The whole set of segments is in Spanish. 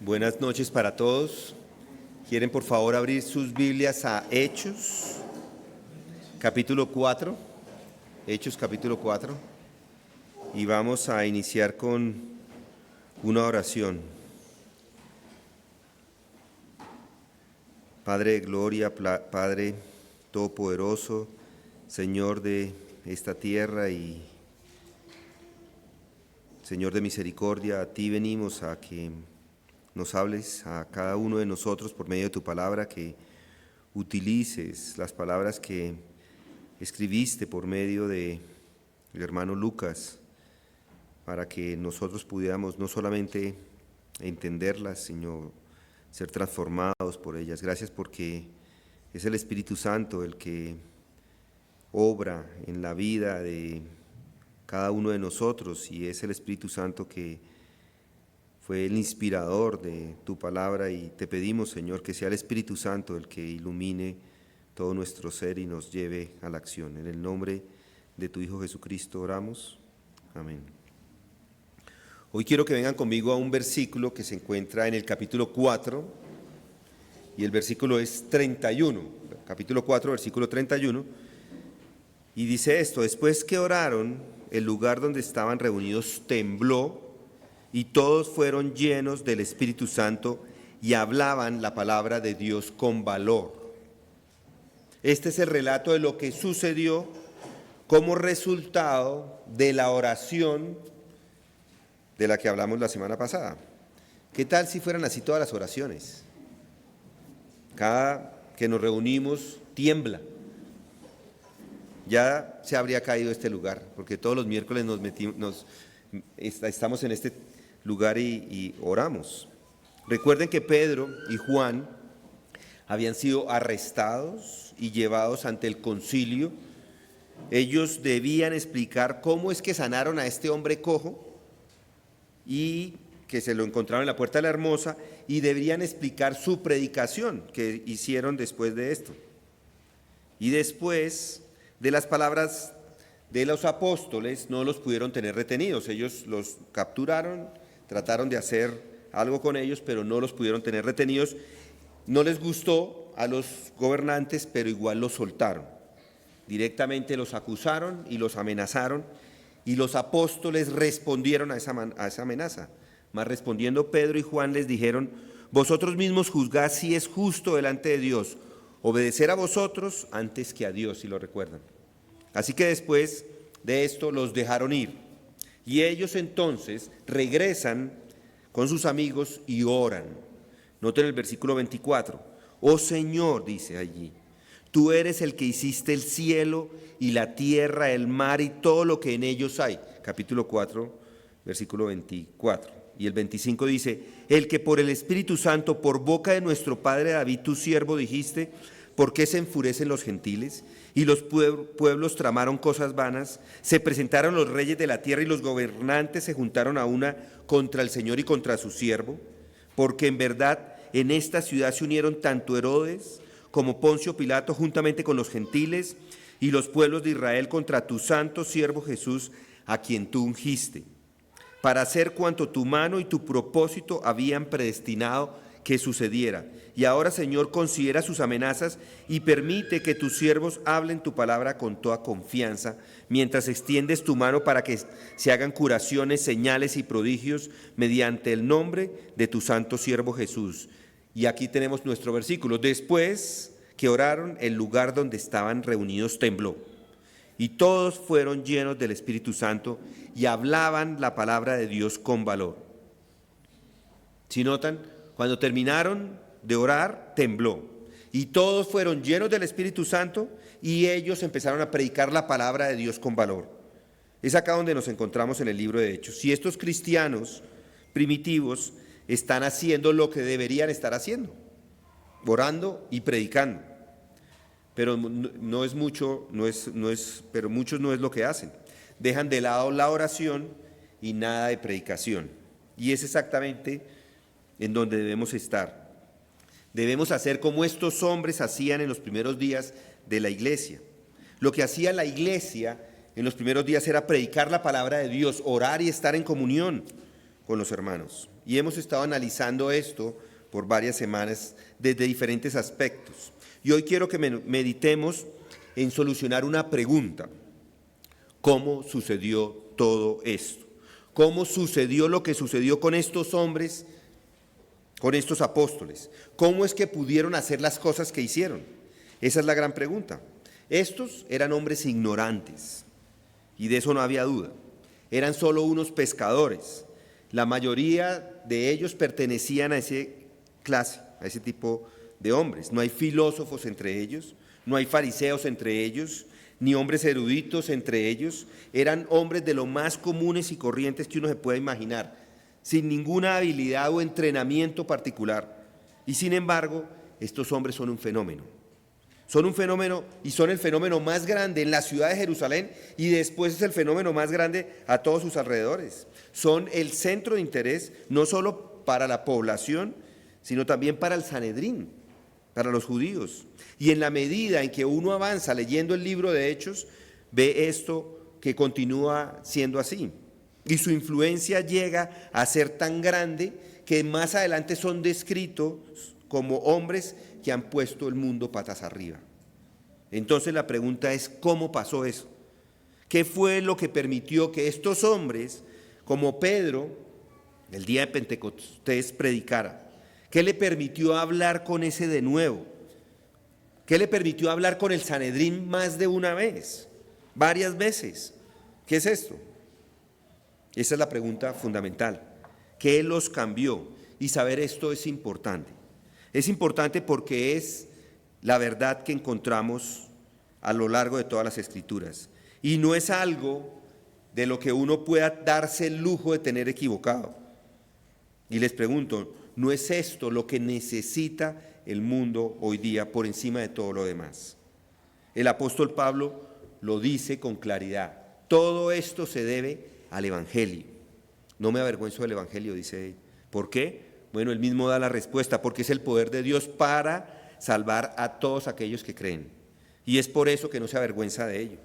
Buenas noches para todos. ¿Quieren por favor abrir sus Biblias a Hechos, capítulo 4? Hechos, capítulo 4. Y vamos a iniciar con una oración. Padre de gloria, Padre todopoderoso, Señor de esta tierra y Señor de misericordia, a ti venimos a que nos hables a cada uno de nosotros por medio de tu palabra, que utilices las palabras que escribiste por medio del hermano Lucas, para que nosotros pudiéramos no solamente entenderlas, sino ser transformados por ellas. Gracias porque es el Espíritu Santo el que obra en la vida de cada uno de nosotros, y es el Espíritu Santo que fue el inspirador de tu palabra, y te pedimos, Señor, que sea el Espíritu Santo el que ilumine todo nuestro ser y nos lleve a la acción. En el nombre de tu Hijo Jesucristo oramos. Amén. Hoy quiero que vengan conmigo a un versículo que se encuentra en el capítulo 4, y el versículo es 31, capítulo 4, versículo 31, y dice esto: después que oraron, el lugar donde estaban reunidos tembló, y todos fueron llenos del Espíritu Santo y hablaban la palabra de Dios con valor. Este es el relato de lo que sucedió como resultado de la oración de la que hablamos la semana pasada. ¿Qué tal si fueran así todas las oraciones? Cada que nos reunimos tiembla. Ya se habría caído este lugar, porque todos los miércoles estamos en este lugar y oramos. Recuerden que Pedro y Juan habían sido arrestados y llevados ante el concilio. Ellos debían explicar cómo es que sanaron a este hombre cojo y que se lo encontraron en la Puerta de la Hermosa, y deberían explicar su predicación que hicieron después de esto. Y después de las palabras de los apóstoles no los pudieron tener retenidos. Ellos los capturaron, trataron de hacer algo con ellos, pero no los pudieron tener retenidos. No les gustó a los gobernantes, pero igual los soltaron. Directamente los acusaron y los amenazaron, y los apóstoles respondieron a esa amenaza. Mas respondiendo Pedro y Juan les dijeron: vosotros mismos juzgad si es justo delante de Dios obedecer a vosotros antes que a Dios, si lo recuerdan. Así que después de esto los dejaron ir, y ellos entonces regresan con sus amigos y oran. Noten el versículo 24. Oh Señor, dice allí, tú eres el que hiciste el cielo y la tierra, el mar y todo lo que en ellos hay. Capítulo 4, versículo 24. Y el 25 dice: el que por el Espíritu Santo, por boca de nuestro padre David, tu siervo, dijiste: ¿por qué se enfurecen los gentiles? Y los pueblos tramaron cosas vanas, se presentaron los reyes de la tierra y los gobernantes se juntaron a una contra el Señor y contra su siervo, porque en verdad en esta ciudad se unieron tanto Herodes como Poncio Pilato juntamente con los gentiles y los pueblos de Israel contra tu santo siervo Jesús, a quien tú ungiste, para hacer cuanto tu mano y tu propósito habían predestinado que sucediera. Y ahora, Señor, considera sus amenazas y permite que tus siervos hablen tu palabra con toda confianza, mientras extiendes tu mano para que se hagan curaciones, señales y prodigios mediante el nombre de tu santo siervo Jesús. Y aquí tenemos nuestro versículo. Después que oraron, el lugar donde estaban reunidos tembló, y todos fueron llenos del Espíritu Santo y hablaban la palabra de Dios con valor. Si notan, cuando terminaron de orar, tembló, y todos fueron llenos del Espíritu Santo y ellos empezaron a predicar la palabra de Dios con valor. Es acá donde nos encontramos en el libro de Hechos. Si estos cristianos primitivos están haciendo lo que deberían estar haciendo, orando y predicando, pero no es mucho, pero muchos no es lo que hacen. Dejan de lado la oración y nada de predicación. Y es exactamente en donde debemos estar. Debemos hacer como estos hombres hacían en los primeros días de la iglesia. Lo que hacía la iglesia en los primeros días era predicar la palabra de Dios, orar y estar en comunión con los hermanos. Y hemos estado analizando esto por varias semanas desde diferentes aspectos. Y hoy quiero que meditemos en solucionar una pregunta. ¿Cómo sucedió todo esto? ¿Cómo sucedió lo que sucedió con estos hombres, con estos apóstoles? ¿Cómo es que pudieron hacer las cosas que hicieron? Esa es la gran pregunta. Estos eran hombres ignorantes, y de eso no había duda. Eran solo unos pescadores. La mayoría de ellos pertenecían a esa clase, a ese tipo de hombres. No hay filósofos entre ellos, no hay fariseos entre ellos, ni hombres eruditos entre ellos. Eran hombres de lo más comunes y corrientes que uno se pueda imaginar, sin ninguna habilidad o entrenamiento particular. Y sin embargo, estos hombres son un fenómeno. Son un fenómeno y son el fenómeno más grande en la ciudad de Jerusalén, y después es el fenómeno más grande a todos sus alrededores. Son el centro de interés no solo para la población, sino también para el Sanedrín, para los judíos. Y en la medida en que uno avanza leyendo el libro de Hechos, ve esto que continúa siendo así. Y su influencia llega a ser tan grande que más adelante son descritos como hombres que han puesto el mundo patas arriba. Entonces la pregunta es, ¿cómo pasó eso? ¿Qué fue lo que permitió que estos hombres, como Pedro, el día de Pentecostés predicara? ¿Qué le permitió hablar con ese de nuevo? ¿Qué le permitió hablar con el Sanedrín más de una vez? Varias veces. ¿Qué es esto? Esa es la pregunta fundamental. ¿Qué los cambió? Y saber esto es importante. Es importante porque es la verdad que encontramos a lo largo de todas las Escrituras. Y no es algo de lo que uno pueda darse el lujo de tener equivocado. Y les pregunto, ¿no es esto lo que necesita el mundo hoy día por encima de todo lo demás? El apóstol Pablo lo dice con claridad. Todo esto se debe al Evangelio. No me avergüenzo del Evangelio, dice él. ¿Por qué? Bueno, él mismo da la respuesta, porque es el poder de Dios para salvar a todos aquellos que creen. Y es por eso que no se avergüenza de ello.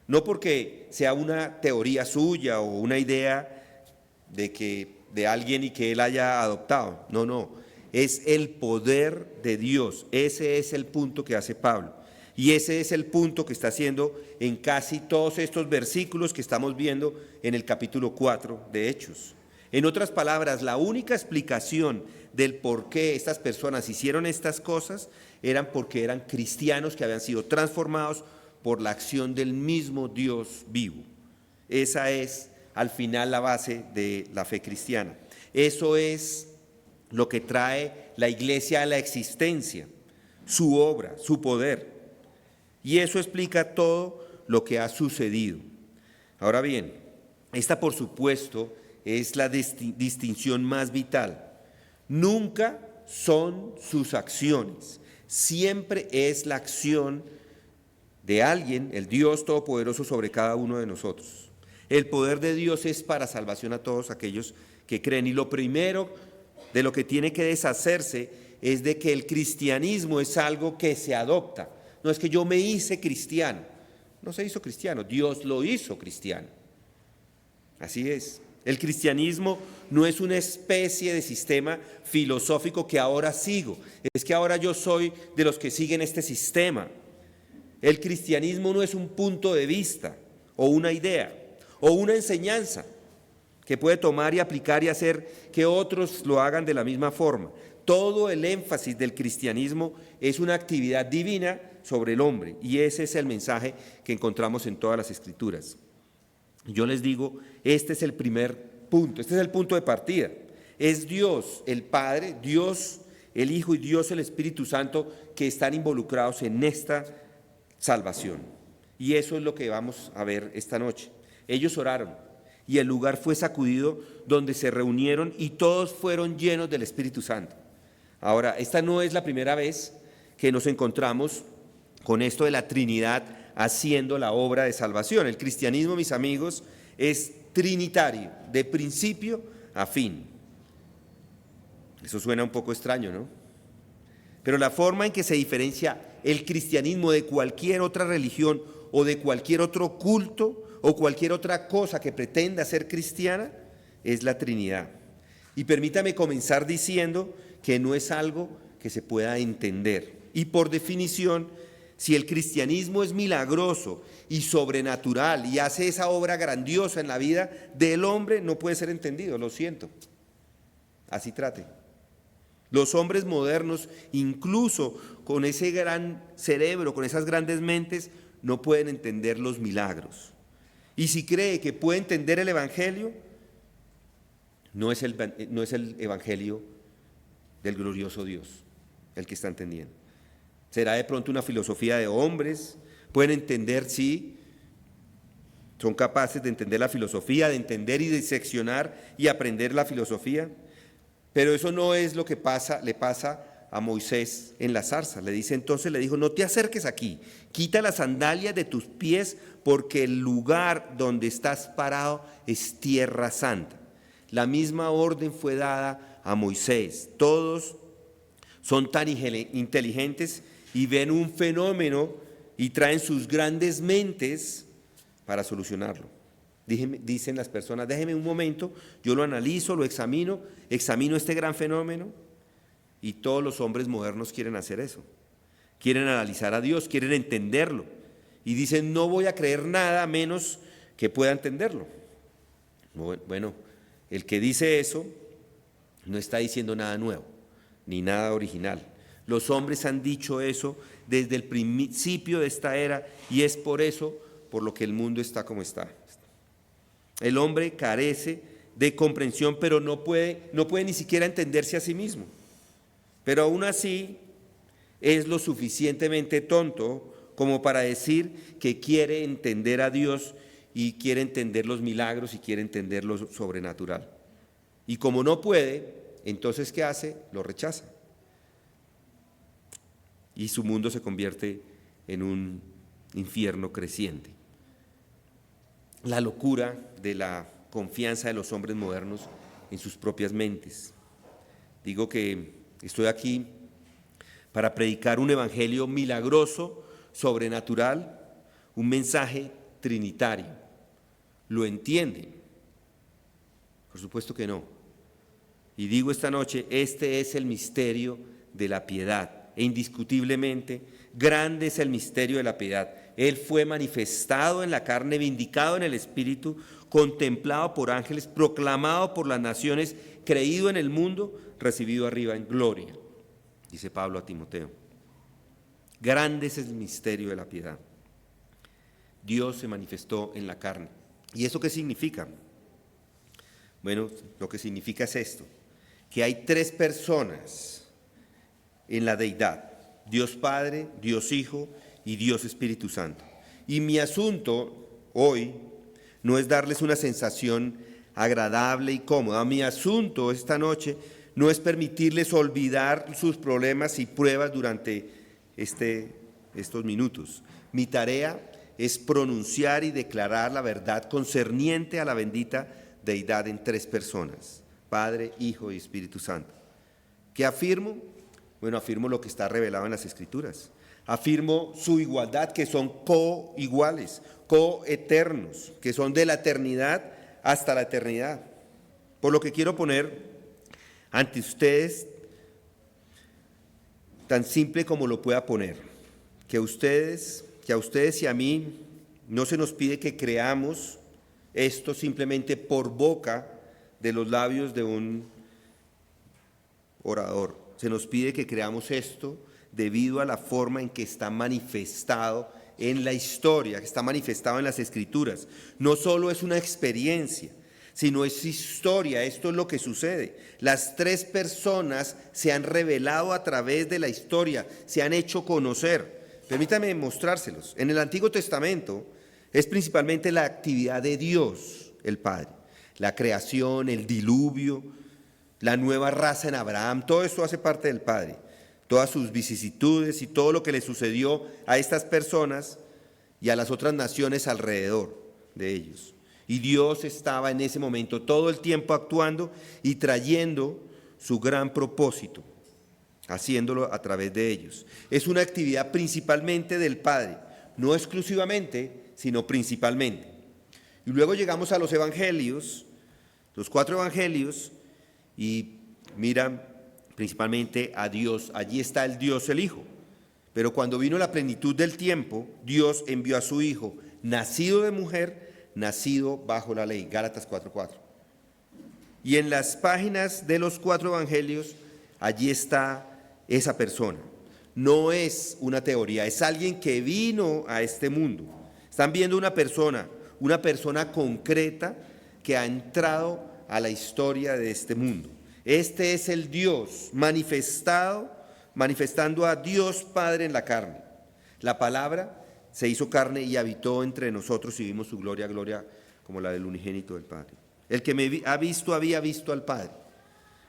No porque sea una teoría suya o una idea de alguien y que él haya adoptado. No, no. Es el poder de Dios. Ese es el punto que hace Pablo. Y ese es el punto que está haciendo en casi todos estos versículos que estamos viendo en el capítulo 4 de Hechos. En otras palabras, la única explicación del por qué estas personas hicieron estas cosas eran porque eran cristianos que habían sido transformados por la acción del mismo Dios vivo. Esa es, al final, la base de la fe cristiana. Eso es lo que trae la iglesia a la existencia, su obra, su poder. Y eso explica todo lo que ha sucedido. Ahora bien, esta por supuesto es la distinción más vital. Nunca son sus acciones, siempre es la acción de alguien, el Dios Todopoderoso, sobre cada uno de nosotros. El poder de Dios es para salvación a todos aquellos que creen. Y lo primero de lo que tiene que deshacerse es de que el cristianismo es algo que se adopta. No es que yo me hice cristiano. No se hizo cristiano, Dios lo hizo cristiano. Así es. El cristianismo no es una especie de sistema filosófico que ahora sigo. Es que ahora yo soy de los que siguen este sistema. El cristianismo no es un punto de vista o una idea o una enseñanza que puede tomar y aplicar y hacer que otros lo hagan de la misma forma. Todo el énfasis del cristianismo es una actividad divina sobre el hombre, y ese es el mensaje que encontramos en todas las Escrituras. Yo les digo, este es el primer punto, este es el punto de partida. Es Dios el Padre, Dios el Hijo y Dios el Espíritu Santo que están involucrados en esta salvación. Y eso es lo que vamos a ver esta noche. Ellos oraron y el lugar fue sacudido donde se reunieron y todos fueron llenos del Espíritu Santo. Ahora, esta no es la primera vez que nos encontramos con esto de la Trinidad haciendo la obra de salvación. El cristianismo, mis amigos, es trinitario, de principio a fin. Eso suena un poco extraño, ¿no? Pero la forma en que se diferencia el cristianismo de cualquier otra religión o de cualquier otro culto o cualquier otra cosa que pretenda ser cristiana es la Trinidad. Y permítame comenzar diciendo que no es algo que se pueda entender. Y por definición, si el cristianismo es milagroso y sobrenatural y hace esa obra grandiosa en la vida del hombre, no puede ser entendido, lo siento. Así trate. Los hombres modernos, incluso con ese gran cerebro, con esas grandes mentes, no pueden entender los milagros. Y si cree que puede entender el Evangelio, no es el Evangelio del glorioso Dios el que está entendiendo. Será de pronto una filosofía de hombres, pueden entender, sí, son capaces de entender la filosofía, de entender y diseccionar y aprender la filosofía, pero eso no es lo que le pasa a Moisés en la zarza. Le dijo, no te acerques aquí, quita las sandalias de tus pies, porque el lugar donde estás parado es tierra santa. La misma orden fue dada a Moisés. Todos son tan inteligentes y ven un fenómeno y traen sus grandes mentes para solucionarlo. Dicen las personas, déjeme un momento, yo lo analizo, lo examino este gran fenómeno. Y todos los hombres modernos quieren hacer eso. Quieren analizar a Dios, quieren entenderlo. Y dicen, no voy a creer nada a menos que pueda entenderlo. Bueno, el que dice eso no está diciendo nada nuevo, ni nada original. Los hombres han dicho eso desde el principio de esta era, y es por eso por lo que el mundo está como está. El hombre carece de comprensión, pero no puede ni siquiera entenderse a sí mismo. Pero aún así es lo suficientemente tonto como para decir que quiere entender a Dios y quiere entender los milagros y quiere entender lo sobrenatural. Y como no puede, entonces ¿qué hace? Lo rechaza. Y su mundo se convierte en un infierno creciente. La locura de la confianza de los hombres modernos en sus propias mentes. Digo que estoy aquí para predicar un evangelio milagroso, sobrenatural, un mensaje trinitario. ¿Lo entienden? Por supuesto que no. Y digo esta noche, este es el misterio de la piedad. E indiscutiblemente, grande es el misterio de la piedad. Él fue manifestado en la carne, vindicado en el Espíritu, contemplado por ángeles, proclamado por las naciones, creído en el mundo, recibido arriba en gloria, dice Pablo a Timoteo. Grande es el misterio de la piedad. Dios se manifestó en la carne. ¿Y eso qué significa? Bueno, lo que significa es esto, que hay tres personas en la deidad: Dios Padre, Dios Hijo y Dios Espíritu Santo. Y mi asunto hoy no es darles una sensación agradable y cómoda. Mi asunto esta noche no es permitirles olvidar sus problemas y pruebas durante estos minutos. Mi tarea es pronunciar y declarar la verdad concerniente a la bendita deidad en tres personas: Padre, Hijo y Espíritu Santo. ¿Qué afirmo? Bueno, afirmo lo que está revelado en las Escrituras. Afirmo su igualdad, que son coiguales, coeternos, que son de la eternidad hasta la eternidad. Por lo que quiero poner ante ustedes, tan simple como lo pueda poner, que a ustedes y a mí no se nos pide que creamos esto simplemente por boca de los labios de un orador. Se nos pide que creamos esto debido a la forma en que está manifestado en la historia, que está manifestado en las Escrituras. No solo es una experiencia, sino es historia. Esto es lo que sucede. Las tres personas se han revelado a través de la historia, se han hecho conocer. Permítame mostrárselos. En el Antiguo Testamento es principalmente la actividad de Dios, el Padre, la creación, el diluvio, la nueva raza en Abraham, todo esto hace parte del Padre. Todas sus vicisitudes y todo lo que le sucedió a estas personas y a las otras naciones alrededor de ellos. Y Dios estaba en ese momento todo el tiempo actuando y trayendo su gran propósito, haciéndolo a través de ellos. Es una actividad principalmente del Padre, no exclusivamente, sino principalmente. Y luego llegamos a los evangelios, los 4 evangelios, y miran principalmente a Dios. Allí está el Dios, el Hijo. Pero cuando vino la plenitud del tiempo, Dios envió a su Hijo, nacido de mujer, nacido bajo la ley. Gálatas 4:4. Y en las páginas de los 4 evangelios, allí está esa persona. No es una teoría, es alguien que vino a este mundo. Están viendo una persona concreta que ha entrado a la historia de este mundo. Este es el Dios manifestando a Dios Padre en la carne. La palabra se hizo carne y habitó entre nosotros y vimos su gloria, gloria como la del unigénito del Padre. El que me ha visto había visto al Padre.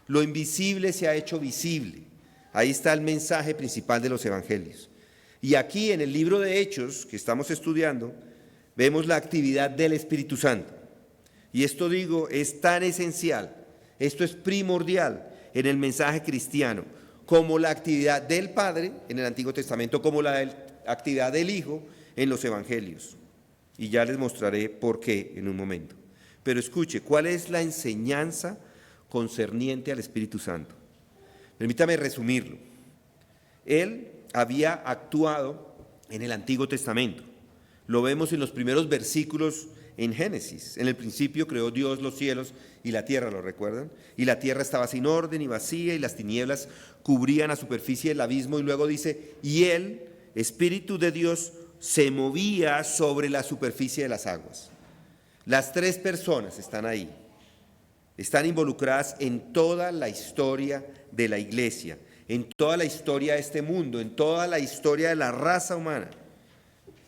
Lo invisible se ha hecho visible. Ahí está el mensaje principal de los evangelios. Y aquí en el libro de Hechos que estamos estudiando, vemos la actividad del Espíritu Santo. Y esto digo, es tan esencial, esto es primordial en el mensaje cristiano, como la actividad del Padre en el Antiguo Testamento, como la actividad del Hijo en los evangelios. Y ya les mostraré por qué en un momento. Pero escuche, ¿cuál es la enseñanza concerniente al Espíritu Santo? Permítame resumirlo. Él había actuado en el Antiguo Testamento. Lo vemos en los primeros versículos en Génesis. En el principio creó Dios los cielos y la tierra, ¿lo recuerdan? Y la tierra estaba sin orden y vacía, y las tinieblas cubrían la superficie del abismo. Y luego dice, y el Espíritu de Dios se movía sobre la superficie de las aguas. Las 3 personas están ahí. Están involucradas en toda la historia de la iglesia, en toda la historia de este mundo, en toda la historia de la raza humana.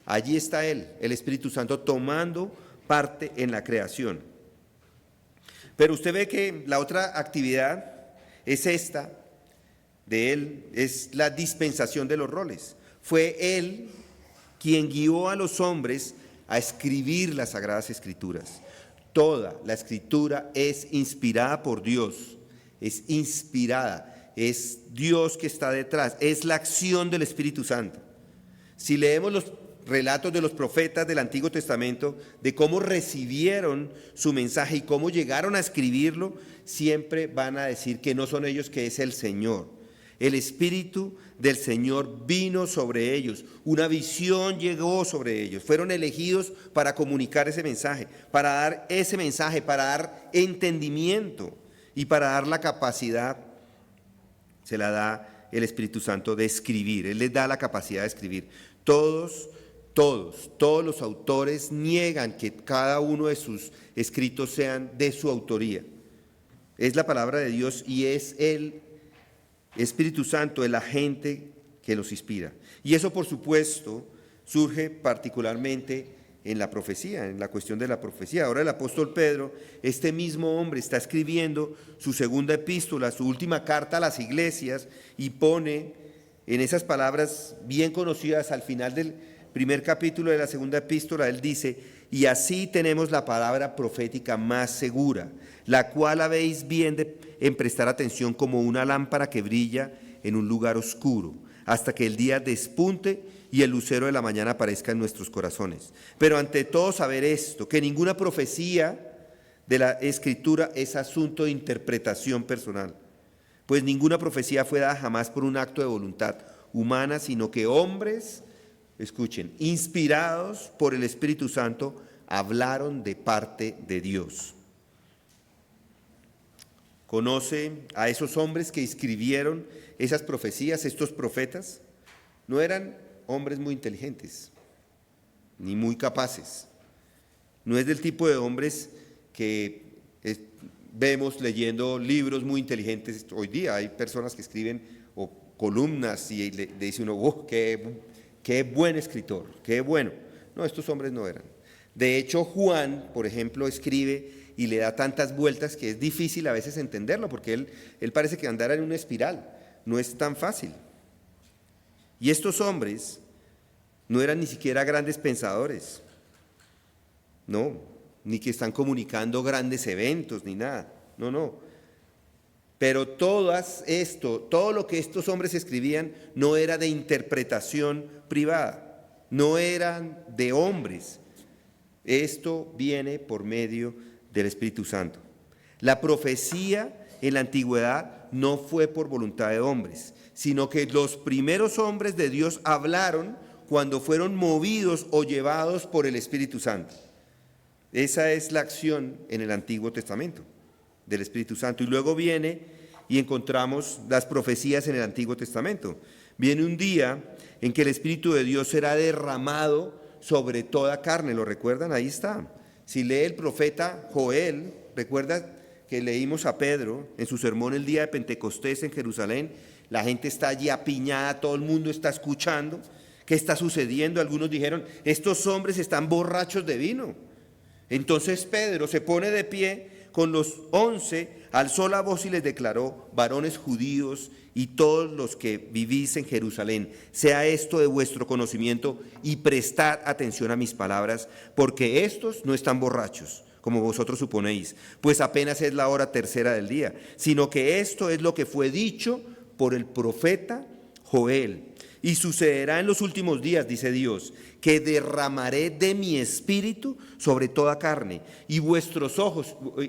Allí está Él, el Espíritu Santo, tomando parte en la creación. Pero usted ve que la otra actividad es esta de Él, es la dispensación de los roles. Fue Él quien guió a los hombres a escribir las Sagradas Escrituras. Toda la Escritura es inspirada por Dios, es inspirada, es Dios que está detrás, es la acción del Espíritu Santo. Si leemos los relatos de los profetas del Antiguo Testamento, de cómo recibieron su mensaje y cómo llegaron a escribirlo, siempre van a decir que no son ellos, que es el Señor. El Espíritu del Señor vino sobre ellos, una visión llegó sobre ellos, fueron elegidos para comunicar ese mensaje, para dar ese mensaje, para dar entendimiento y para dar la capacidad, se la da el Espíritu Santo de escribir. Él les da la capacidad de escribir. Todos los autores niegan que cada uno de sus escritos sean de su autoría. Es la palabra de Dios y es el Espíritu Santo el agente que los inspira. Y eso, por supuesto, surge particularmente en la profecía, en la cuestión de la profecía. Ahora el apóstol Pedro, este mismo hombre, está escribiendo su segunda epístola, su última carta a las iglesias, y pone en esas palabras bien conocidas al final del primer capítulo de la segunda epístola, él dice: y así tenemos la palabra profética más segura, la cual habéis bien en prestar atención como una lámpara que brilla en un lugar oscuro, hasta que el día despunte y el lucero de la mañana aparezca en nuestros corazones. Pero ante todo saber esto, que ninguna profecía de la Escritura es asunto de interpretación personal, pues ninguna profecía fue dada jamás por un acto de voluntad humana, sino que hombres, escuchen, inspirados por el Espíritu Santo, hablaron de parte de Dios. ¿Conoce a esos hombres que escribieron esas profecías, estos profetas? No eran hombres muy inteligentes, ni muy capaces. No es del tipo de hombres que vemos leyendo libros muy inteligentes hoy día. Hay personas que escriben columnas y le dice uno, ¡oh, qué buen escritor, qué bueno! No, estos hombres no eran. De hecho, Juan, por ejemplo, escribe y le da tantas vueltas que es difícil a veces entenderlo, porque él parece que andara en una espiral. No es tan fácil. Y estos hombres no eran ni siquiera grandes pensadores, no, ni que están comunicando grandes eventos, ni nada, no. Pero todo lo que estos hombres escribían no era de interpretación privada, no eran de hombres. Esto viene por medio del Espíritu Santo. La profecía en la antigüedad no fue por voluntad de hombres, sino que los primeros hombres de Dios hablaron cuando fueron movidos o llevados por el Espíritu Santo. Esa es la acción en el Antiguo Testamento del Espíritu Santo. Y luego viene y encontramos las profecías en el Antiguo Testamento. Viene un día en que el Espíritu de Dios será derramado sobre toda carne, ¿lo recuerdan? Ahí está. Si lee el profeta Joel, recuerda que leímos a Pedro en su sermón el día de Pentecostés en Jerusalén, la gente está allí apiñada, todo el mundo está escuchando. ¿Qué está sucediendo? Algunos dijeron, estos hombres están borrachos de vino. Entonces Pedro se pone de pie con los 11, alzó la voz y les declaró: varones judíos y todos los que vivís en Jerusalén, sea esto de vuestro conocimiento y prestad atención a mis palabras, porque estos no están borrachos, como vosotros suponéis, pues apenas es la hora tercera del día, sino que esto es lo que fue dicho por el profeta Joel. Y sucederá en los últimos días, dice Dios, que derramaré de mi espíritu sobre toda carne, y vuestros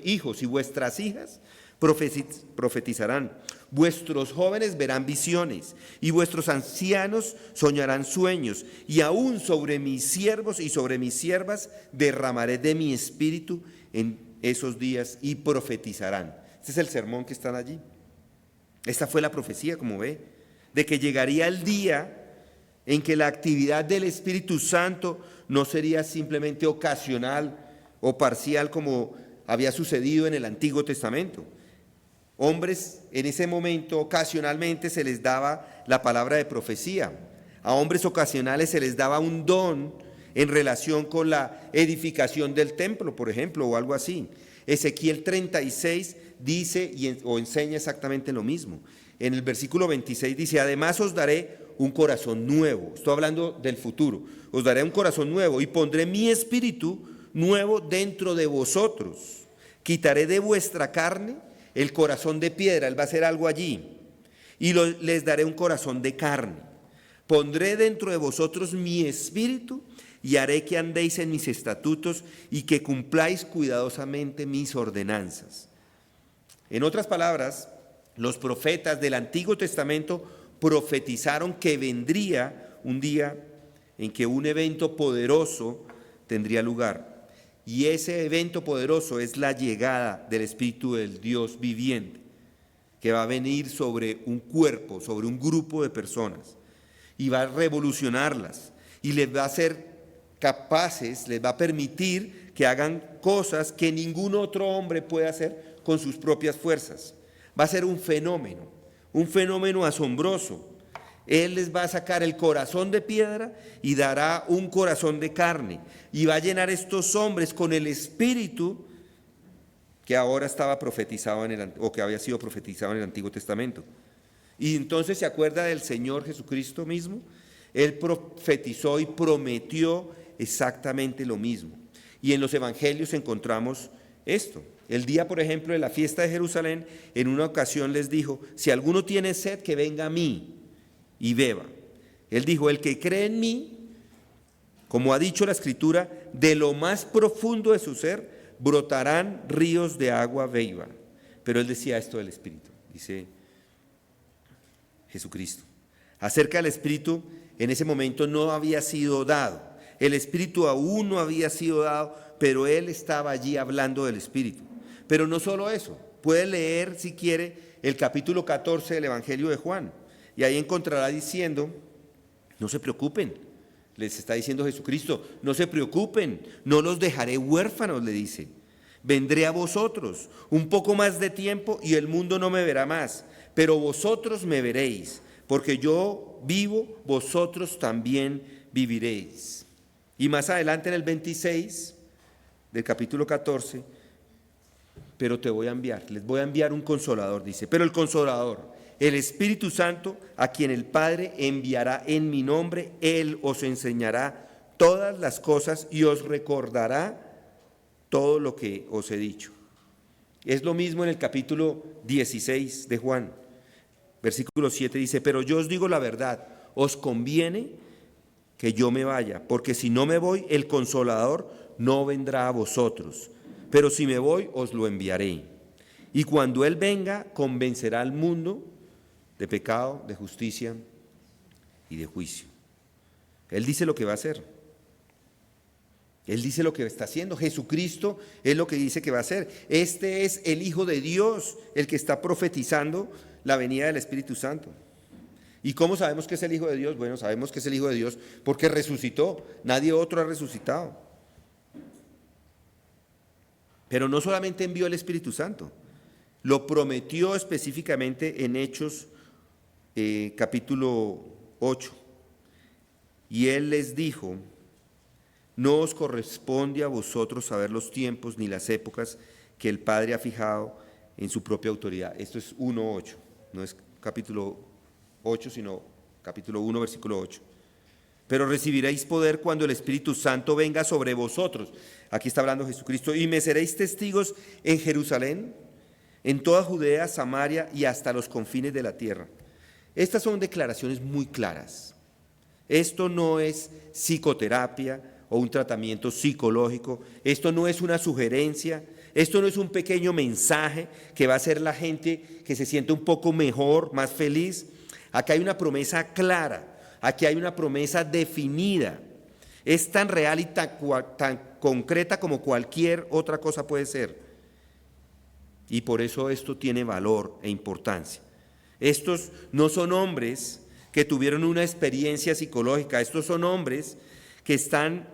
hijos y vuestras hijas profetizarán, vuestros jóvenes verán visiones, y vuestros ancianos soñarán sueños, y aún sobre mis siervos y sobre mis siervas derramaré de mi espíritu en esos días, y profetizarán. Este es el sermón que están allí. Esta fue la profecía, como ve, de que llegaría el día en que la actividad del Espíritu Santo no sería simplemente ocasional o parcial como había sucedido en el Antiguo Testamento. Hombres en ese momento ocasionalmente se les daba la palabra de profecía, a hombres ocasionales se les daba un don en relación con la edificación del templo, por ejemplo, o algo así. Ezequiel 36 dice o enseña exactamente lo mismo. En el versículo 26 dice: además os daré un corazón nuevo. Estoy hablando del futuro. Os daré un corazón nuevo y pondré mi espíritu nuevo dentro de vosotros. Quitaré de vuestra carne el corazón de piedra. Él va a hacer algo allí. Y les daré un corazón de carne. Pondré dentro de vosotros mi espíritu y haré que andéis en mis estatutos y que cumpláis cuidadosamente mis ordenanzas. En otras palabras, los profetas del Antiguo Testamento profetizaron que vendría un día en que un evento poderoso tendría lugar. Y ese evento poderoso es la llegada del Espíritu del Dios viviente, que va a venir sobre un cuerpo, sobre un grupo de personas, y va a revolucionarlas, y les va a hacer capaces, les va a permitir que hagan cosas que ningún otro hombre puede hacer con sus propias fuerzas. Va a ser un fenómeno asombroso. Él les va a sacar el corazón de piedra y dará un corazón de carne. Y va a llenar a estos hombres con el espíritu que ahora estaba profetizado o que había sido profetizado en el Antiguo Testamento. Y entonces se acuerda del Señor Jesucristo mismo. Él profetizó y prometió exactamente lo mismo. Y en los evangelios encontramos esto. El día, por ejemplo, de la fiesta de Jerusalén, en una ocasión les dijo: si alguno tiene sed, que venga a mí y beba. Él dijo: el que cree en mí, como ha dicho la Escritura, de lo más profundo de su ser brotarán ríos de agua viva. Pero él decía esto del Espíritu, dice Jesucristo. Acerca del Espíritu, en ese momento no había sido dado. El Espíritu aún no había sido dado, pero él estaba allí hablando del Espíritu. Pero no solo eso, puede leer, si quiere, el capítulo 14 del Evangelio de Juan, y ahí encontrará diciendo: no se preocupen, les está diciendo Jesucristo, no se preocupen, no los dejaré huérfanos, le dice. Vendré a vosotros un poco más de tiempo y el mundo no me verá más, pero vosotros me veréis, porque yo vivo, vosotros también viviréis. Y más adelante en el 26 del capítulo 14, pero te voy a enviar, les voy a enviar un consolador, dice, pero el consolador, el Espíritu Santo, a quien el Padre enviará en mi nombre, Él os enseñará todas las cosas y os recordará todo lo que os he dicho. Es lo mismo en el capítulo 16 de Juan, versículo 7 dice: pero yo os digo la verdad, os conviene que yo me vaya, porque si no me voy, el consolador no vendrá a vosotros, pero si me voy, os lo enviaré. Y cuando Él venga, convencerá al mundo de pecado, de justicia y de juicio. Él dice lo que va a hacer. Él dice lo que está haciendo. Jesucristo es lo que dice que va a hacer. Este es el Hijo de Dios, el que está profetizando la venida del Espíritu Santo. ¿Y cómo sabemos que es el Hijo de Dios? Bueno, sabemos que es el Hijo de Dios porque resucitó. Nadie otro ha resucitado. Pero no solamente envió el Espíritu Santo, lo prometió específicamente en Hechos capítulo 8. Y Él les dijo: no os corresponde a vosotros saber los tiempos ni las épocas que el Padre ha fijado en su propia autoridad. Esto es 1:8, no es capítulo 8, sino capítulo 1, versículo 8. Pero recibiréis poder cuando el Espíritu Santo venga sobre vosotros. Aquí está hablando Jesucristo. Y me seréis testigos en Jerusalén, en toda Judea, Samaria y hasta los confines de la tierra. Estas son declaraciones muy claras. Esto no es psicoterapia o un tratamiento psicológico. Esto no es una sugerencia. Esto no es un pequeño mensaje que va a hacer la gente que se siente un poco mejor, más feliz. Aquí hay una promesa clara. Aquí hay una promesa definida. Es tan real y tan concreta como cualquier otra cosa puede ser. Y por eso esto tiene valor e importancia. Estos no son hombres que tuvieron una experiencia psicológica. Estos son hombres que están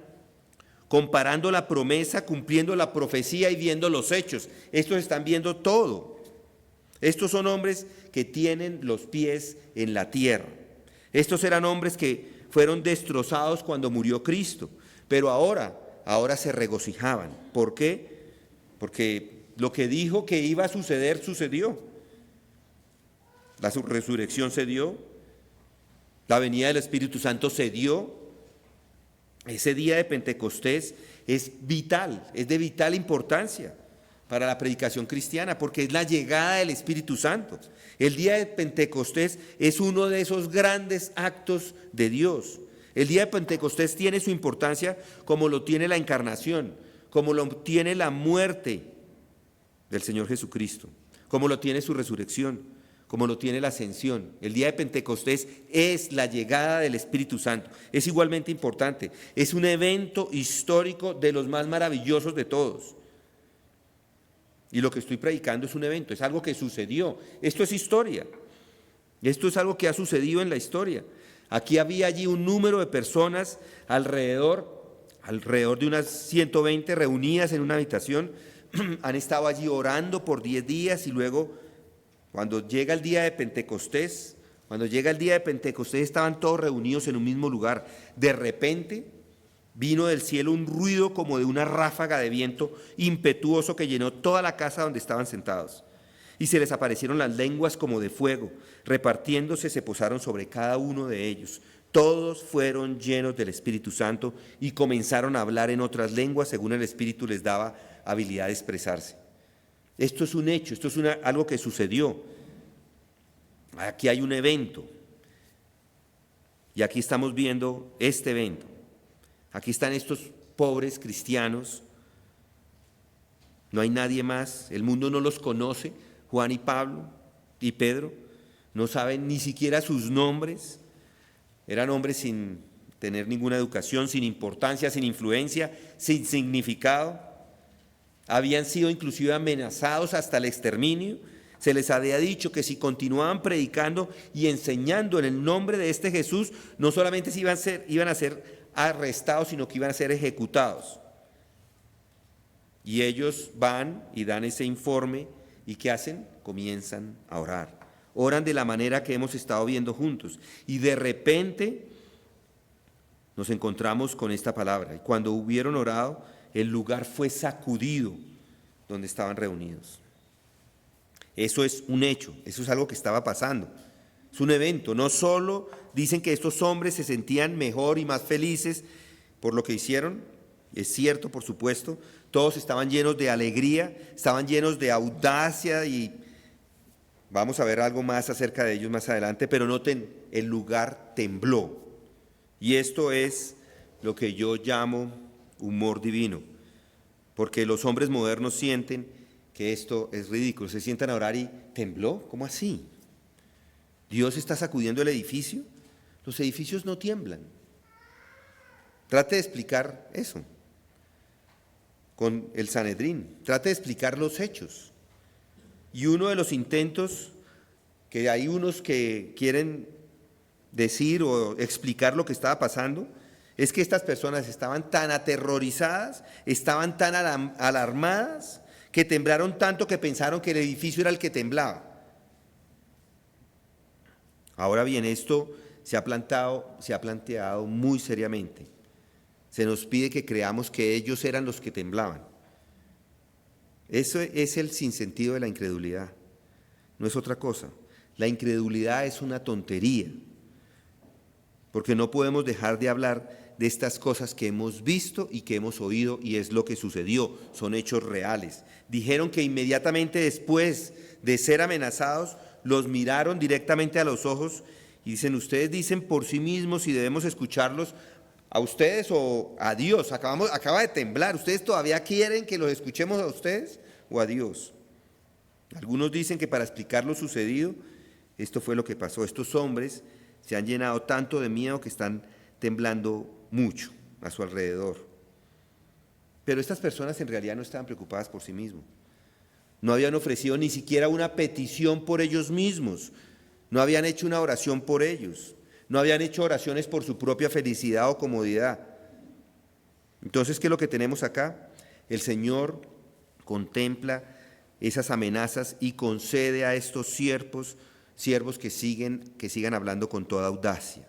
comparando la promesa, cumpliendo la profecía y viendo los hechos. Estos están viendo todo. Estos son hombres que tienen los pies en la tierra. Estos eran hombres que fueron destrozados cuando murió Cristo, pero ahora se regocijaban. ¿Por qué? Porque lo que dijo que iba a suceder, sucedió. La resurrección se dio, la venida del Espíritu Santo se dio. Ese día de Pentecostés es vital, es de vital importancia para la predicación cristiana, porque es la llegada del Espíritu Santo. El día de Pentecostés es uno de esos grandes actos de Dios. El día de Pentecostés tiene su importancia como lo tiene la encarnación, como lo tiene la muerte del Señor Jesucristo, como lo tiene su resurrección, como lo tiene la ascensión. El día de Pentecostés es la llegada del Espíritu Santo. Es igualmente importante. Es un evento histórico de los más maravillosos de todos. Y lo que estoy predicando es un evento, es algo que sucedió. Esto es historia. Esto es algo que ha sucedido en la historia. Aquí había allí un número de personas alrededor de unas 120 reunidas en una habitación. Han estado allí orando por 10 días y luego, cuando llega el día de Pentecostés, estaban todos reunidos en un mismo lugar. De repente vino del cielo un ruido como de una ráfaga de viento impetuoso que llenó toda la casa donde estaban sentados. Y se les aparecieron las lenguas como de fuego, repartiéndose se posaron sobre cada uno de ellos. Todos fueron llenos del Espíritu Santo y comenzaron a hablar en otras lenguas según el Espíritu les daba habilidad de expresarse. Esto es un hecho, esto es algo que sucedió. Aquí hay un evento. Y aquí estamos viendo este evento. Aquí están estos pobres cristianos. No hay nadie más. El mundo no los conoce. Juan y Pablo y Pedro no saben ni siquiera sus nombres. Eran hombres sin tener ninguna educación, sin importancia, sin influencia, sin significado. Habían sido inclusive amenazados hasta el exterminio. Se les había dicho que si continuaban predicando y enseñando en el nombre de este Jesús, no solamente iban a ser arrestados, sino que iban a ser ejecutados. Y ellos van y dan ese informe, ¿y qué hacen? Comienzan a orar. Oran de la manera que hemos estado viendo juntos. Y de repente nos encontramos con esta palabra. Y cuando hubieron orado, el lugar fue sacudido donde estaban reunidos. Eso es un hecho, eso es algo que estaba pasando. Es un evento. No solo dicen que estos hombres se sentían mejor y más felices por lo que hicieron, es cierto, por supuesto, todos estaban llenos de alegría, estaban llenos de audacia y vamos a ver algo más acerca de ellos más adelante, pero noten, el lugar tembló. Y esto es lo que yo llamo humor divino, porque los hombres modernos sienten que esto es ridículo. Se sientan a orar y tembló. ¿Cómo así? ¿Dios está sacudiendo el edificio? Los edificios no tiemblan. Trate de explicar eso con el Sanedrín. Trate de explicar los hechos. Y uno de los intentos, que hay unos que quieren decir o explicar lo que estaba pasando, es que estas personas estaban tan aterrorizadas, estaban tan alarmadas, que temblaron tanto que pensaron que el edificio era el que temblaba. Ahora bien, esto se ha planteado muy seriamente. Se nos pide que creamos que ellos eran los que temblaban. Eso es el sinsentido de la incredulidad, no es otra cosa. La incredulidad es una tontería, porque no podemos dejar de hablar de estas cosas que hemos visto y que hemos oído, y es lo que sucedió, son hechos reales. Dijeron que inmediatamente después de ser amenazados, los miraron directamente a los ojos y dicen: ustedes dicen por sí mismos y debemos escucharlos a ustedes o a Dios. Acaba de temblar, ¿ustedes todavía quieren que los escuchemos a ustedes o a Dios? Algunos dicen que para explicar lo sucedido, esto fue lo que pasó. Estos hombres se han llenado tanto de miedo que están temblando mucho a su alrededor. Pero estas personas en realidad no estaban preocupadas por sí mismos. No habían ofrecido ni siquiera una petición por ellos mismos. No habían hecho una oración por ellos. No habían hecho oraciones por su propia felicidad o comodidad. Entonces, ¿qué es lo que tenemos acá? El Señor contempla esas amenazas y concede a estos siervos que sigan hablando con toda audacia.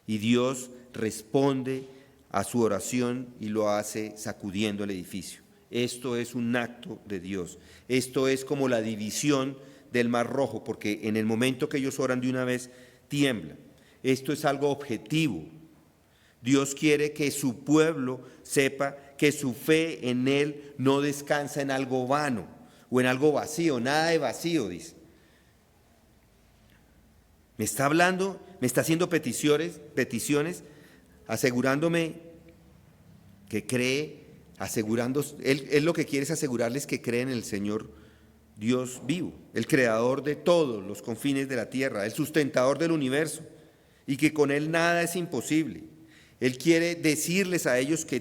Y Dios responde a su oración y lo hace sacudiendo el edificio. Esto es un acto de Dios. Esto es como la división del Mar Rojo, porque en el momento que ellos oran de una vez, tiemblan. Esto es algo objetivo. Dios quiere que su pueblo sepa que su fe en Él no descansa en algo vano o en algo vacío, nada de vacío, dice. Me está hablando, me está haciendo peticiones, asegurándome que cree, Él lo que quiere es asegurarles que creen en el Señor Dios vivo, el creador de todos los confines de la tierra, el sustentador del universo, y que con Él nada es imposible. Él quiere decirles a ellos que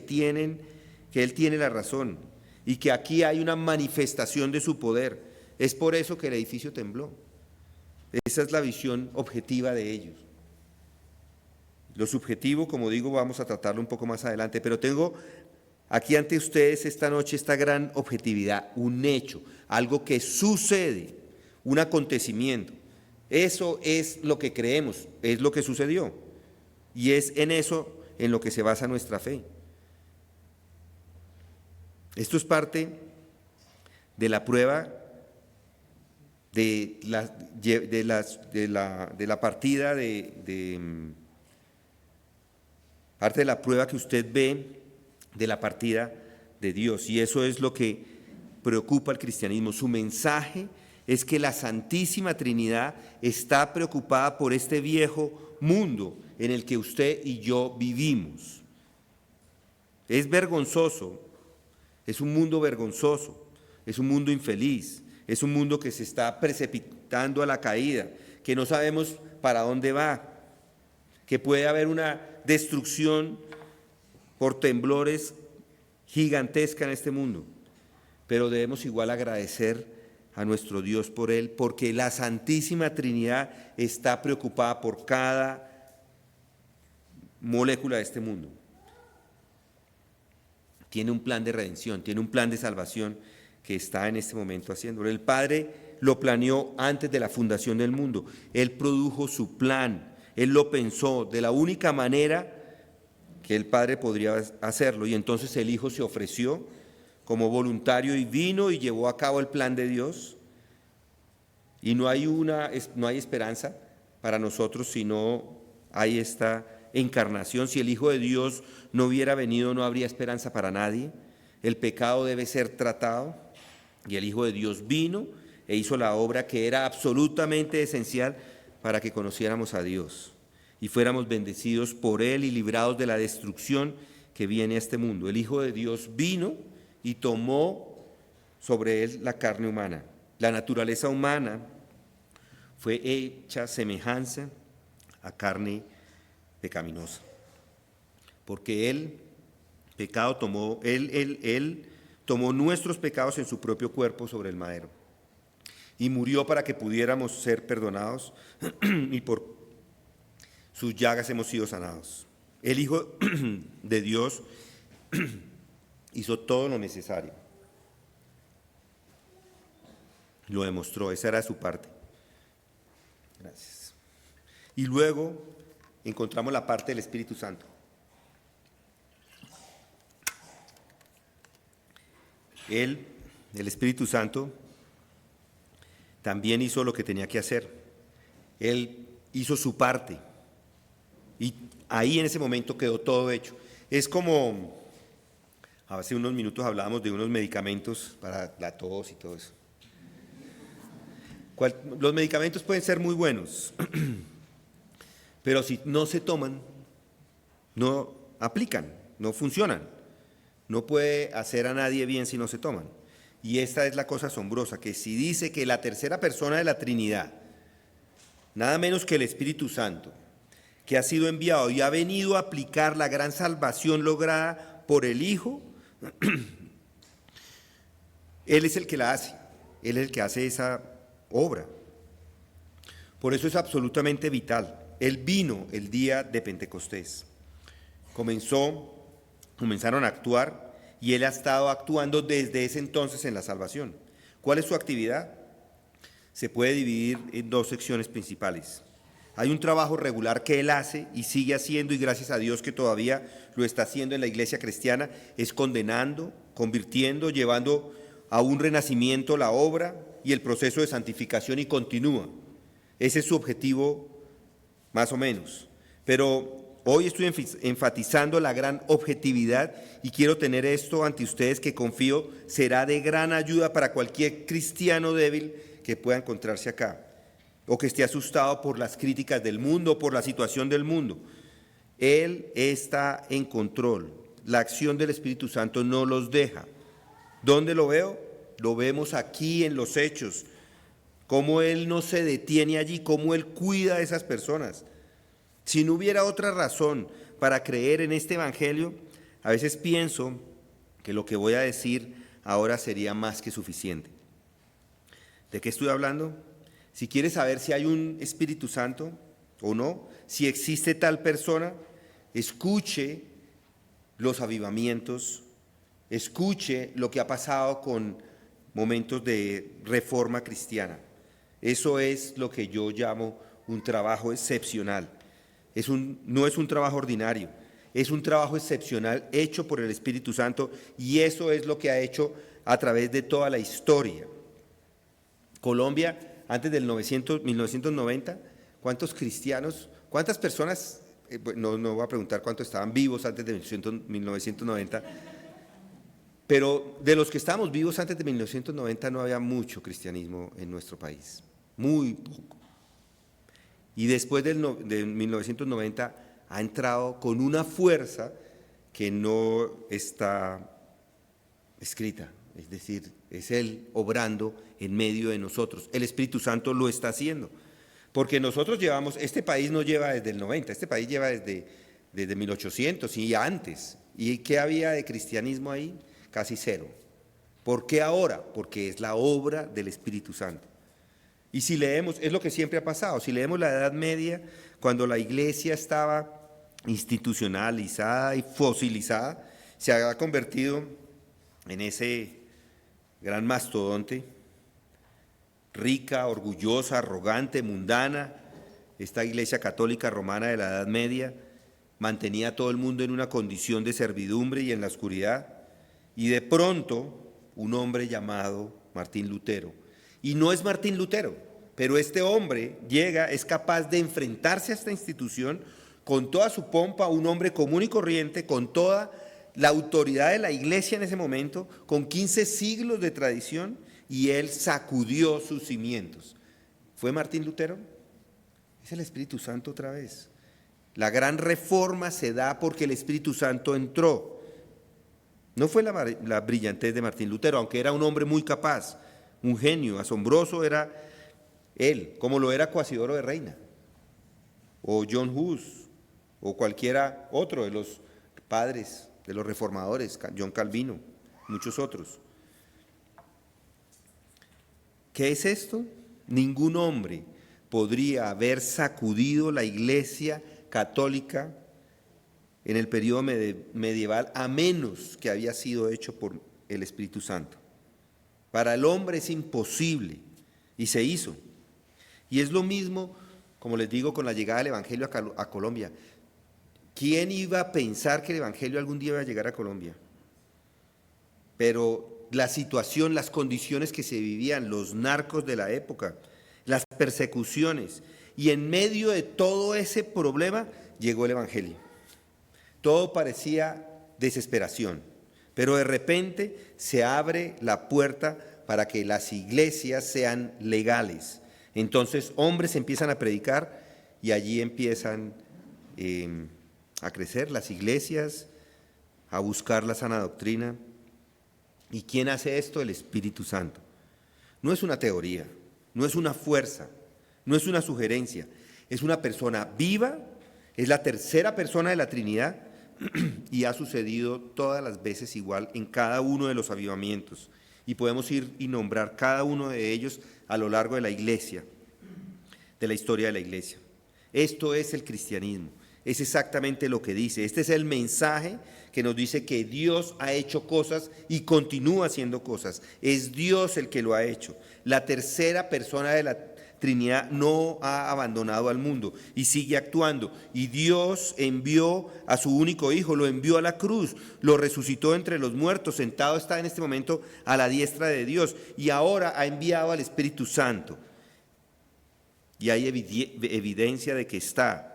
Él tiene la razón y que aquí hay una manifestación de su poder. Es por eso que el edificio tembló. Esa es la visión objetiva de ellos. Lo subjetivo, como digo, vamos a tratarlo un poco más adelante, pero tengo aquí ante ustedes esta noche esta gran objetividad, un hecho, algo que sucede, un acontecimiento. Eso es lo que creemos, es lo que sucedió, y es en eso en lo que se basa nuestra fe. Esto es parte de la prueba de la partida parte de la prueba que usted ve de la partida de Dios, y eso es lo que preocupa al cristianismo. Su mensaje es que la Santísima Trinidad está preocupada por este viejo mundo en el que usted y yo vivimos. Es vergonzoso, es un mundo vergonzoso, es un mundo infeliz, es un mundo que se está precipitando a la caída, que no sabemos para dónde va, que puede haber una destrucción por temblores gigantesca en este mundo, pero debemos igual agradecer a nuestro Dios por él, porque la Santísima Trinidad está preocupada por cada molécula de este mundo. Tiene un plan de redención, tiene un plan de salvación que está en este momento haciéndolo. El Padre lo planeó antes de la fundación del mundo. Él produjo su plan, Él lo pensó de la única manera que el Padre podría hacerlo, y entonces el Hijo se ofreció como voluntario y vino y llevó a cabo el plan de Dios. Y no hay esperanza para nosotros si no hay esta encarnación. Si el Hijo de Dios no hubiera venido, no habría esperanza para nadie. El pecado debe ser tratado, y el Hijo de Dios vino e hizo la obra que era absolutamente esencial para que conociéramos a Dios y fuéramos bendecidos por Él y librados de la destrucción que viene a este mundo. El Hijo de Dios vino y tomó sobre él la carne humana. La naturaleza humana fue hecha semejanza a carne pecaminosa, porque él tomó nuestros pecados en su propio cuerpo sobre el madero y murió para que pudiéramos ser perdonados y por sus llagas hemos sido sanados. El Hijo de Dios hizo todo lo necesario. Lo demostró, esa era su parte. Gracias. Y luego encontramos la parte del Espíritu Santo. El Espíritu Santo, también hizo lo que tenía que hacer. Él hizo su parte. Y ahí en ese momento quedó todo hecho. Es como, hace unos minutos hablábamos de unos medicamentos para la tos y todo eso. Los medicamentos pueden ser muy buenos, pero si no se toman, no aplican, no funcionan. No puede hacer a nadie bien si no se toman. Y esta es la cosa asombrosa, que si dice que la tercera persona de la Trinidad, nada menos que el Espíritu Santo, que ha sido enviado y ha venido a aplicar la gran salvación lograda por el Hijo, Él es el que la hace, Él es el que hace esa obra. Por eso es absolutamente vital. Él vino el día de Pentecostés. Comenzaron a actuar y Él ha estado actuando desde ese entonces en la salvación. ¿Cuál es su actividad? Se puede dividir en dos secciones principales. Hay un trabajo regular que Él hace y sigue haciendo, y gracias a Dios que todavía lo está haciendo en la iglesia cristiana, es condenando, convirtiendo, llevando a un renacimiento la obra y el proceso de santificación, y continúa. Ese es su objetivo, más o menos. Pero hoy estoy enfatizando la gran objetividad y quiero tener esto ante ustedes, que confío será de gran ayuda para cualquier cristiano débil que pueda encontrarse acá o que esté asustado por las críticas del mundo, por la situación del mundo. Él está en control. La acción del Espíritu Santo no los deja. ¿Dónde lo veo? Lo vemos aquí en los Hechos. Cómo Él no se detiene allí, cómo Él cuida a esas personas. Si no hubiera otra razón para creer en este evangelio, a veces pienso que lo que voy a decir ahora sería más que suficiente. ¿De qué estoy hablando? Si quieres saber si hay un Espíritu Santo o no, si existe tal persona, escuche los avivamientos, escuche lo que ha pasado con momentos de reforma cristiana. Eso es lo que yo llamo un trabajo excepcional. No es un trabajo ordinario, es un trabajo excepcional hecho por el Espíritu Santo, y eso es lo que ha hecho a través de toda la historia. Colombia, antes del 1990, ¿cuántos cristianos, cuántas personas, no voy a preguntar cuántos estaban vivos antes de 1990, pero de los que estábamos vivos antes de 1990 no había mucho cristianismo en nuestro país, muy poco. Y después de 1990 ha entrado con una fuerza que no está escrita, es decir, es Él obrando en medio de nosotros. El Espíritu Santo lo está haciendo, porque nosotros este país no lleva desde el 90, este país lleva desde 1800 y antes. ¿Y qué había de cristianismo ahí? Casi cero. ¿Por qué ahora? Porque es la obra del Espíritu Santo. Y si leemos, es lo que siempre ha pasado, si leemos la Edad Media, cuando la iglesia estaba institucionalizada y fosilizada, se ha convertido en ese gran mastodonte, rica, orgullosa, arrogante, mundana. Esta iglesia católica romana de la Edad Media mantenía a todo el mundo en una condición de servidumbre y en la oscuridad. Y de pronto, un hombre llamado Martín Lutero, y no es Martín Lutero, pero este hombre llega, es capaz de enfrentarse a esta institución con toda su pompa, un hombre común y corriente, con toda la autoridad de la iglesia en ese momento, con 15 siglos de tradición, y él sacudió sus cimientos. ¿Fue Martín Lutero? Es el Espíritu Santo otra vez. La gran reforma se da porque el Espíritu Santo entró. No fue la brillantez de Martín Lutero, aunque era un hombre muy capaz, un genio, asombroso era él, como lo era Cuasidoro de Reina, o John Hus, o cualquiera otro de los padres, de los reformadores, John Calvino, muchos otros. ¿Qué es esto? Ningún hombre podría haber sacudido la Iglesia católica en el periodo medieval a menos que había sido hecho por el Espíritu Santo. Para el hombre es imposible y se hizo. Y es lo mismo, como les digo, con la llegada del Evangelio a Colombia. ¿Quién iba a pensar que el Evangelio algún día iba a llegar a Colombia? Pero la situación, las condiciones que se vivían, los narcos de la época, las persecuciones, y en medio de todo ese problema llegó el Evangelio. Todo parecía desesperación, pero de repente se abre la puerta para que las iglesias sean legales. Entonces hombres empiezan a predicar y allí empiezan a crecer las iglesias, a buscar la sana doctrina. ¿Y quién hace esto? El Espíritu Santo. No es una teoría, no es una fuerza, no es una sugerencia, es una persona viva, es la tercera persona de la Trinidad y ha sucedido todas las veces igual en cada uno de los avivamientos. Y podemos ir y nombrar cada uno de ellos a lo largo de la iglesia, de la historia de la iglesia. Esto es el cristianismo, es exactamente lo que dice. Este es el mensaje que nos dice que Dios ha hecho cosas y continúa haciendo cosas. Es Dios el que lo ha hecho. La tercera persona de la Trinidad no ha abandonado al mundo y sigue actuando. Y Dios envió a su único Hijo, lo envió a la cruz, lo resucitó entre los muertos, sentado está en este momento a la diestra de Dios y ahora ha enviado al Espíritu Santo. Y hay evidencia de que está.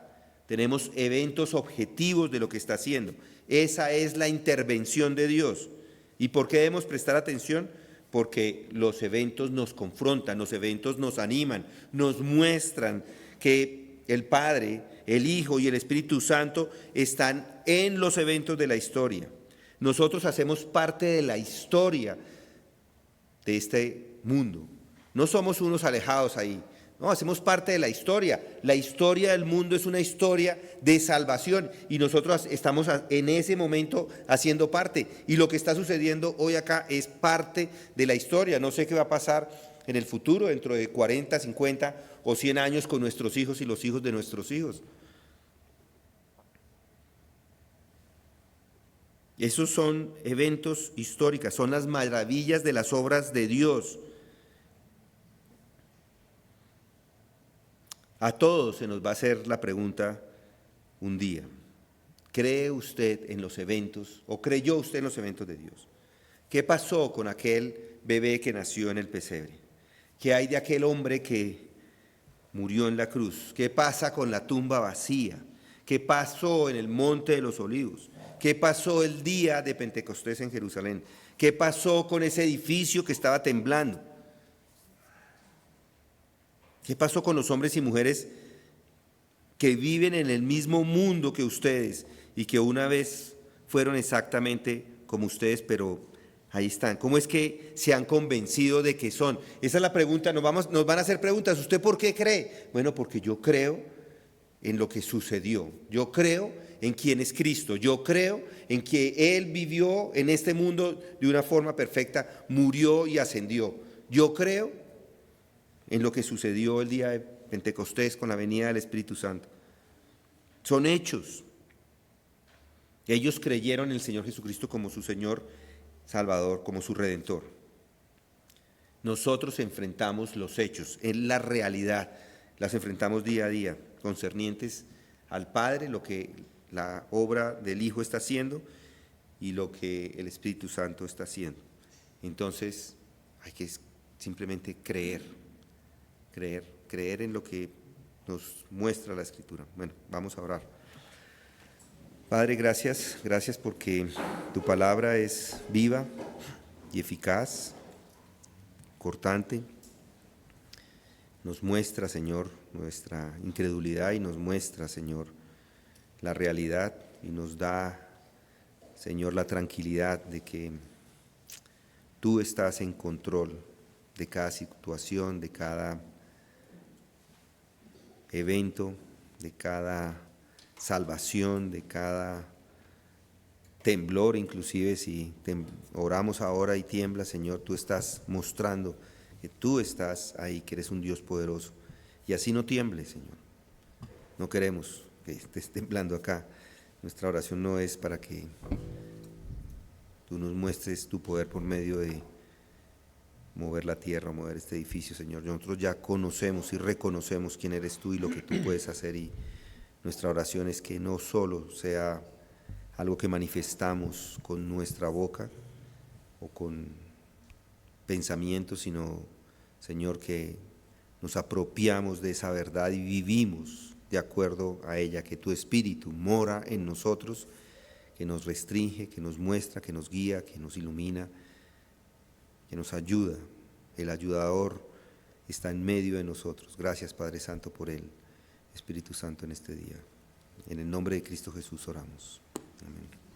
Tenemos eventos objetivos de lo que está haciendo. Esa es la intervención de Dios. ¿Y por qué debemos prestar atención? Porque los eventos nos confrontan, los eventos nos animan, nos muestran que el Padre, el Hijo y el Espíritu Santo están en los eventos de la historia. Nosotros hacemos parte de la historia de este mundo. No somos unos alejados ahí. No, hacemos parte de la historia. La historia del mundo es una historia de salvación y nosotros estamos en ese momento haciendo parte. Y lo que está sucediendo hoy acá es parte de la historia. No sé qué va a pasar en el futuro, dentro de 40, 50 o 100 años con nuestros hijos y los hijos de nuestros hijos. Esos son eventos históricos, son las maravillas de las obras de Dios. A todos se nos va a hacer la pregunta un día: ¿cree usted en los eventos o creyó usted en los eventos de Dios? ¿Qué pasó con aquel bebé que nació en el pesebre? ¿Qué hay de aquel hombre que murió en la cruz? ¿Qué pasa con la tumba vacía? ¿Qué pasó en el Monte de los Olivos? ¿Qué pasó el día de Pentecostés en Jerusalén? ¿Qué pasó con ese edificio que estaba temblando? ¿Qué pasó con los hombres y mujeres que viven en el mismo mundo que ustedes y que una vez fueron exactamente como ustedes, pero ahí están? ¿Cómo es que se han convencido de que son? Esa es la pregunta, nos van a hacer preguntas. ¿Usted por qué cree? Bueno, porque yo creo en lo que sucedió. Yo creo en quién es Cristo. Yo creo en que Él vivió en este mundo de una forma perfecta, murió y ascendió. Yo creo en lo que sucedió el día de Pentecostés con la venida del Espíritu Santo. Son hechos. Ellos creyeron en el Señor Jesucristo como su Señor Salvador, como su Redentor. Nosotros enfrentamos los hechos, en la realidad, las enfrentamos día a día, concernientes al Padre, lo que la obra del Hijo está haciendo y lo que el Espíritu Santo está haciendo. Entonces, hay que simplemente creer en lo que nos muestra la Escritura. Bueno, vamos a orar. Padre, gracias porque tu palabra es viva y eficaz, cortante. Nos muestra, Señor, nuestra incredulidad y nos muestra, Señor, la realidad y nos da Señor, la tranquilidad de que tú estás en control de cada situación, de cada evento, de cada salvación, de cada temblor, inclusive si oramos ahora y tiembla, Señor, tú estás mostrando que tú estás ahí, que eres un Dios poderoso. Y así no tiemble, Señor. No queremos que estés temblando acá. Nuestra oración no es para que tú nos muestres tu poder por medio de mover la tierra, mover este edificio, Señor. Nosotros ya conocemos y reconocemos quién eres tú y lo que tú puedes hacer, y nuestra oración es que no solo sea algo que manifestamos con nuestra boca o con pensamientos, sino, Señor, que nos apropiamos de esa verdad y vivimos de acuerdo a ella, que tu Espíritu mora en nosotros, que nos restringe, que nos muestra, que nos guía, que nos ilumina, que nos ayuda. El ayudador está en medio de nosotros. Gracias, Padre Santo, por el Espíritu Santo en este día. En el nombre de Cristo Jesús oramos. Amén.